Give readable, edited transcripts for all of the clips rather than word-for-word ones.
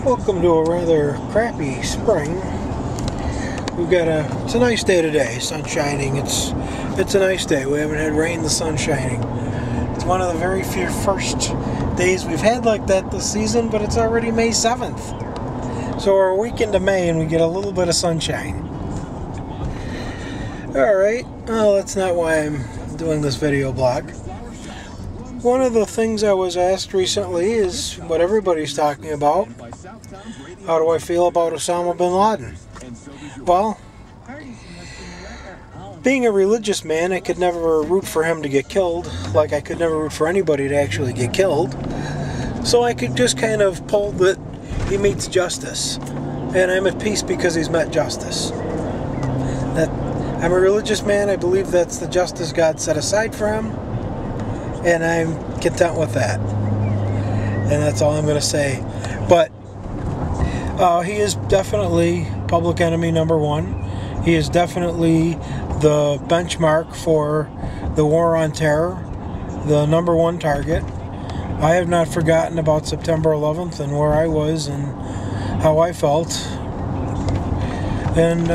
Welcome to a rather crappy spring. It's a nice day today, sun shining. It's a nice day. We haven't had rain, the sun shining. It's one of the very few first days we've had like that this season, but it's already May 7th. So we're a week into May and we get a little bit of sunshine. Alright, well, that's not why I'm doing this video blog. One of the things I was asked recently is what everybody's talking about. How do I feel about Osama Bin Laden? Well, being a religious man, I could never root for him to get killed, like I could never root for anybody to actually get killed. So I could just kind of pull that he meets justice. And I'm at peace because he's met justice. I'm a religious man. I believe that's the justice God set aside for him. And I'm content with that. And that's all I'm going to say. But he is definitely public enemy number one. He is definitely the benchmark for the war on terror, the number one target. I have not forgotten about September 11th and where I was and how I felt. And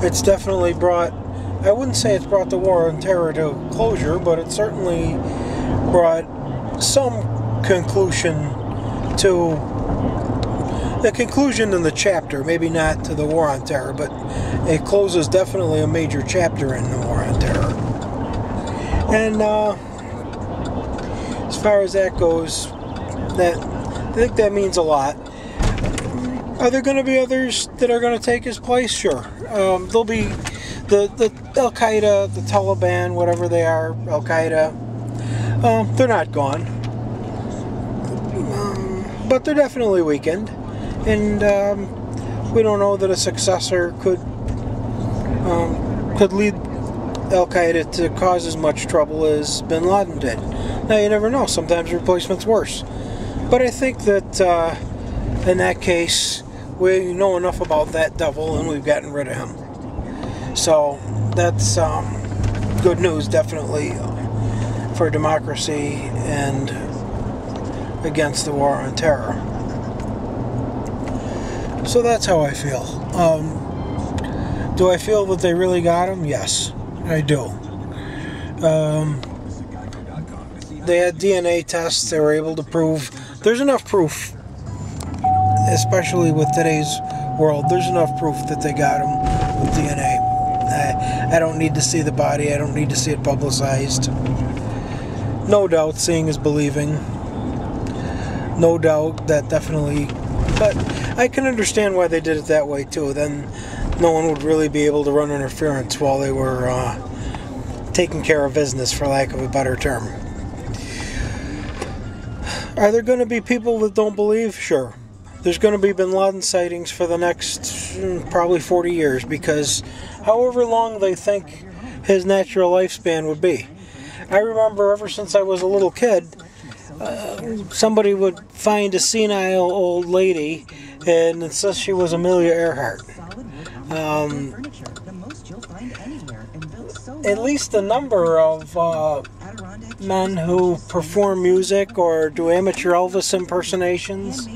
it's definitely brought, I wouldn't say it's brought the war on terror to closure, but it certainly brought some conclusion to the conclusion in the chapter, maybe not to the war on terror, but it closes definitely a major chapter in the war on terror. And as far as that goes, I think that means a lot. Are there going to be others that are going to take his place? Sure. There'll be the Al-Qaeda, the Taliban, whatever they are, Al-Qaeda. They're not gone. But they're definitely weakened. And we don't know that a successor could lead Al-Qaeda to cause as much trouble as Bin Laden did. Now, you never know. Sometimes the replacement's worse. But I think that in that case, we know enough about that devil and we've gotten rid of him. So that's good news, definitely, for democracy and against the war on terror. So that's how I feel. Do I feel that they really got him? Yes, I do. They had DNA tests. They were able to prove. There's enough proof, especially with today's world. There's enough proof that they got him with DNA. I don't need to see the body. I don't need to see it publicized. No doubt seeing is believing. No doubt that definitely. But I can understand why they did it that way too. Then no one would really be able to run interference while they were taking care of business, for lack of a better term. Are there going to be people that don't believe? Sure. There's going to be Bin Laden sightings for the next probably 40 years because however long they think his natural lifespan would be. I remember ever since I was a little kid, somebody would find a senile old lady and insist she was Amelia Earhart. At least a number of men who perform music or do amateur Elvis impersonations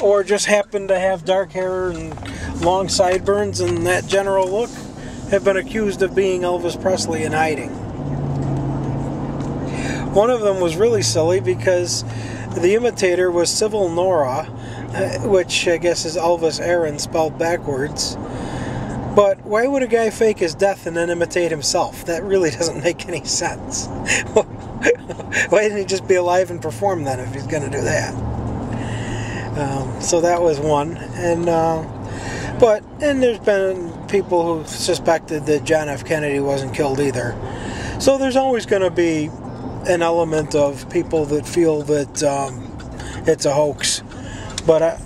or just happen to have dark hair and long sideburns and that general look have been accused of being Elvis Presley in hiding. One of them was really silly because the imitator was Civil Nora, which I guess is Elvis Aaron spelled backwards. But why would a guy fake his death and then imitate himself? That really doesn't make any sense. Why didn't he just be alive and perform then if he's going to do that? So that was one. And there's been people who suspected that John F. Kennedy wasn't killed either. So there's always going to be an element of people that feel that it's a hoax, but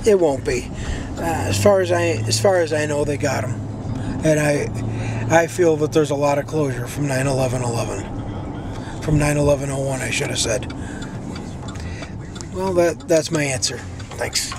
it won't be. As far as I know, they got him, and I feel that there's a lot of closure from 9/11/11, from 9/11/01, I should have said. Well, that's my answer. Thanks.